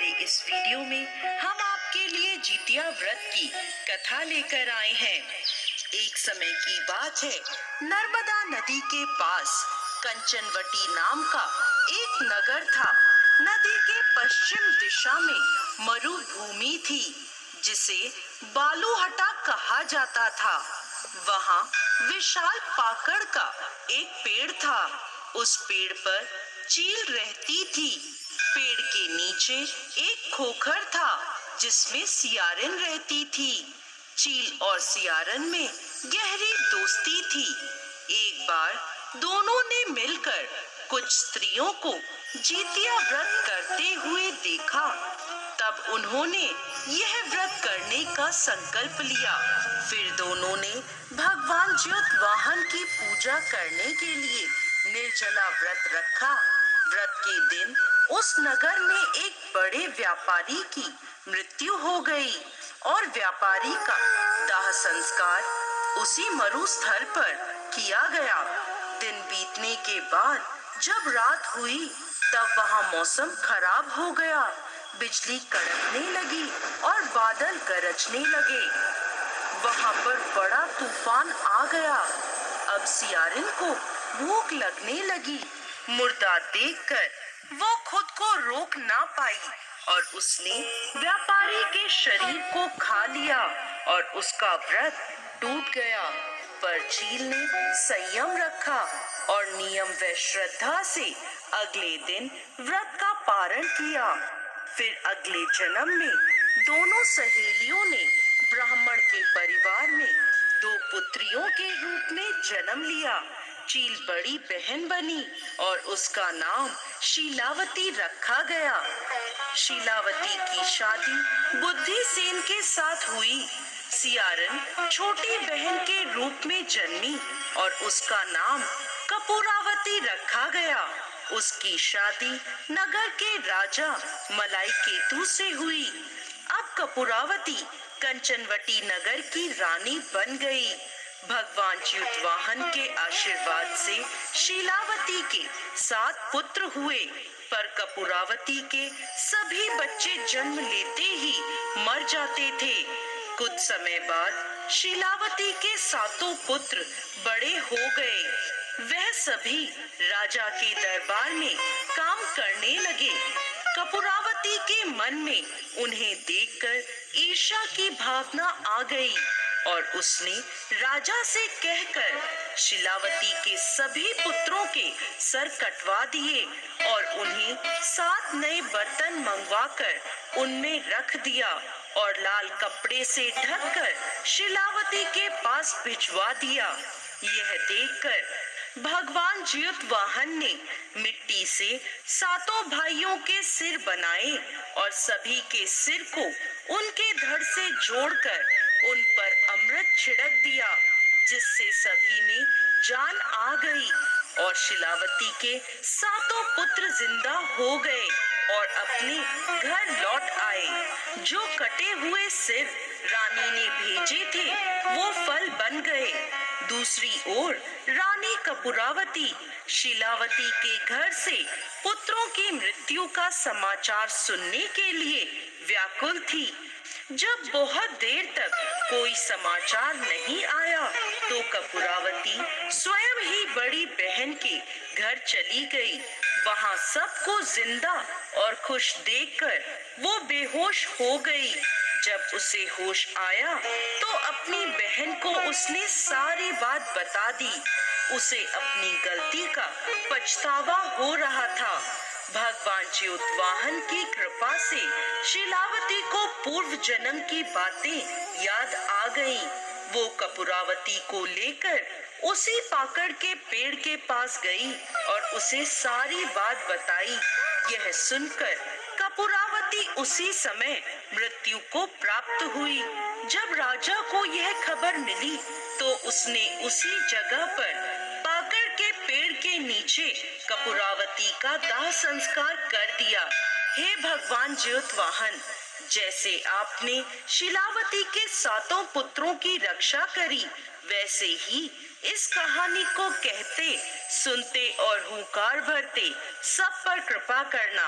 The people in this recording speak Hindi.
हमारे इस वीडियो में हम आपके लिए जितिया व्रत की कथा लेकर आए हैं। एक समय की बात है, नर्मदा नदी के पास कंचनवटी नाम का एक नगर था। नदी के पश्चिम दिशा में मरुभूमि थी, जिसे बालूहटा कहा जाता था। वहाँ विशाल पाकड़ का एक पेड़ था। उस पेड़ पर चील रहती थी। पेड़ के नीचे एक खोखर था, जिसमें सियारिन रहती थी। चील और सियारिन में गहरी दोस्ती थी। एक बार दोनों ने मिलकर कुछ स्त्रियों को जितिया व्रत करते हुए देखा। तब उन्होंने यह व्रत करने का संकल्प लिया। फिर दोनों ने भगवान ज्योतवाहन की पूजा करने के लिए निर्जला व्रत रखा। व्रत के दिन उस नगर में एक बड़े व्यापारी की मृत्यु हो गई और व्यापारी का दाह संस्कार उसी मरुस्थल पर किया गया। दिन बीतने के बाद जब रात हुई, तब वहाँ मौसम खराब हो गया। बिजली कड़कने लगी और बादल गरजने लगे। वहाँ पर बड़ा तूफान आ गया। अब सियारिन को भूख लगने लगी। मुर्दा देखकर वो खुद को रोक ना पाई और उसने व्यापारी के शरीर को खा लिया और उसका व्रत टूट गया। पर चील ने संयम रखा और नियम व श्रद्धा से अगले दिन व्रत का पारण किया। फिर अगले जन्म में दोनों सहेलियों ने ब्राह्मण के परिवार में दो पुत्रियों के रूप में जन्म लिया। चील बड़ी बहन बनी और उसका नाम शीलावती रखा गया। शीलावती की शादी बुद्धिसेन के साथ हुई। सियारिन छोटी बहन के रूप में जन्मी और उसका नाम कपूरावती रखा गया। उसकी शादी नगर के राजा मलाईकेतु से हुई। अब कपूरावती कंचनवटी नगर की रानी बन गई। भगवान ज्योतवाहन के आशीर्वाद से शीलावती के 7 पुत्र हुए, पर कपूरावती के सभी बच्चे जन्म लेते ही मर जाते थे। कुछ समय बाद शीलावती के 7 पुत्र बड़े हो गए। वह सभी राजा के दरबार में काम करने लगे। कपूरावती के मन में उन्हें देखकर ईर्ष्या की भावना आ गई और उसने राजा से कहकर शीलावती के सभी पुत्रों के सर कटवा दिए और उन्हें 7 नए बर्तन मंगवाकर उनमें रख दिया और लाल कपड़े से ढककर शीलावती के पास भिजवा दिया। यह देखकर भगवान ज्योतवाहन ने मिट्टी से 7 भाइयों के सिर बनाए और सभी के सिर को उनके धड़ से जोड़कर उन पर अमृत छिड़क दिया, जिससे सभी में जान आ गई और शीलावती के 7 पुत्र जिंदा हो गए और अपने घर लौट आए। जो कटे हुए सिर रानी ने भेजे थे, वो फल बन गए। दूसरी ओर रानी कपूरावती शीलावती के घर से पुत्रों की मृत्यु का समाचार सुनने के लिए व्याकुल थी। जब बहुत देर तक कोई समाचार नहीं आया, तो कपूरावती स्वयं ही बड़ी बहन के घर चली गई। वहाँ सबको जिंदा और खुश देखकर वो बेहोश हो गई। जब उसे होश आया, तो अपनी बहन को उसने सारी बात बता दी। उसे अपनी गलती का पछतावा हो रहा था। भगवान ज्योतवाहन की कृपा से शीलावती को पूर्व जन्म की बातें याद आ गईं। वो कपूरावती को लेकर उसी पाकड़ के पेड़ के पास गई और उसे सारी बात बताई। यह सुनकर कपूरावती उसी समय मृत्यु को प्राप्त हुई। जब राजा को यह खबर मिली, तो उसने उसी जगह पर पाकड़ के पेड़ के नीचे कपूरावती का दाह संस्कार कर दिया। हे भगवान ज्योतवाहन, जैसे आपने शीलावती के 7 पुत्रों की रक्षा करी, वैसे ही इस कहानी को कहते, सुनते और हुंकार भरते सब पर कृपा करना।